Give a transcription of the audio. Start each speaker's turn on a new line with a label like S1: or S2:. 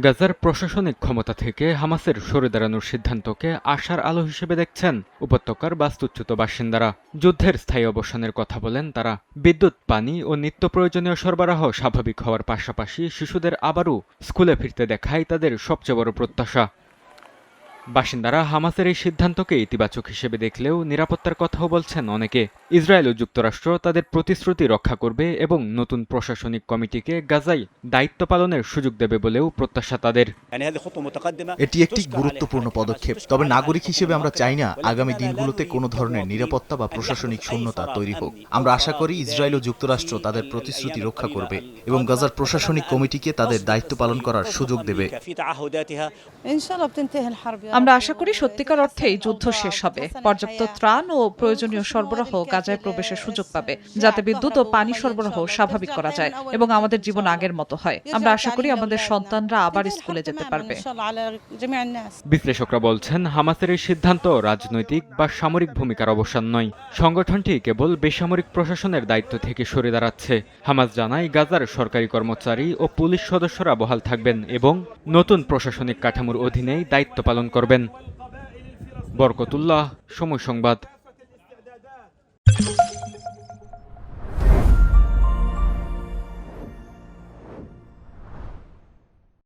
S1: গাজার প্রশাসনিক ক্ষমতা থেকে হামাসের সরে দাঁড়ানোর সিদ্ধান্তকে আশার আলো হিসেবে দেখছেন উপত্যকার বাস্তুচ্যুত বাসিন্দারা। যুদ্ধের স্থায়ী অবসানের কথা বলেন তারা। বিদ্যুৎ, পানি ও নিত্য প্রয়োজনীয় সরবরাহ স্বাভাবিক হওয়ার পাশাপাশি শিশুদের আবারও স্কুলে ফিরতে দেখাই তাদের সবচেয়ে বড় প্রত্যাশা। বাসিন্দারা হামাসের এই সিদ্ধান্তকে ইতিবাচক হিসেবে দেখলেও নিরাপত্তার কথাও বলছেন অনেকে। ইসরায়েল ও যুক্তরাষ্ট্র তাদের প্রতিশ্রুতি রক্ষা করবে এবং নতুন প্রশাসনিক কমিটিকে গাজায় দায়িত্ব পালনের সুযোগ দেবে বলেও প্রত্যাশা তাদের।
S2: এটি একটি গুরুত্বপূর্ণ পদক্ষেপ, তবে নাগরিক হিসেবে আমরা চাই না আগামী দিনগুলোতে কোনো ধরনের নিরাপত্তা বা প্রশাসনিক শূন্যতা তৈরি হোক। আমরা আশা করি ইসরায়েল ও যুক্তরাষ্ট্র তাদের প্রতিশ্রুতি রক্ষা করবে এবং গাজার প্রশাসনিক কমিটিকে তাদের দায়িত্ব পালন করার সুযোগ দেবে।
S3: আমরা আশা করি সত্যিকার অর্থেই যুদ্ধ শেষ হবে, পর্যাপ্ত ত্রাণ ও প্রয়োজনীয় সরবরাহ গাজায় প্রবেশের সুযোগ পাবে, যাতে বিদ্যুৎ ও পানি সরবরাহ স্বাভাবিক করা যায় এবং আমাদের জীবন আগের মতো হয়। আমরা আশা করি আমাদের সন্তানরা আবার স্কুলে যেতে পারবে।
S1: বিশ্লেষকরা বলছেন, হামাসের এই সিদ্ধান্ত রাজনৈতিক বা সামরিক ভূমিকার অবসান নয়। সংগঠনটি কেবল বেসামরিক প্রশাসনের দায়িত্ব থেকে সরে দাঁড়াচ্ছে। হামাস জানায়, গাজার সরকারি কর্মচারী ও পুলিশ সদস্যরা বহাল থাকবেন এবং নতুন প্রশাসনিক কাঠামোর অধীনেই দায়িত্ব পালন করবেন। বরকতুল্লাহ, সময় সংবাদ।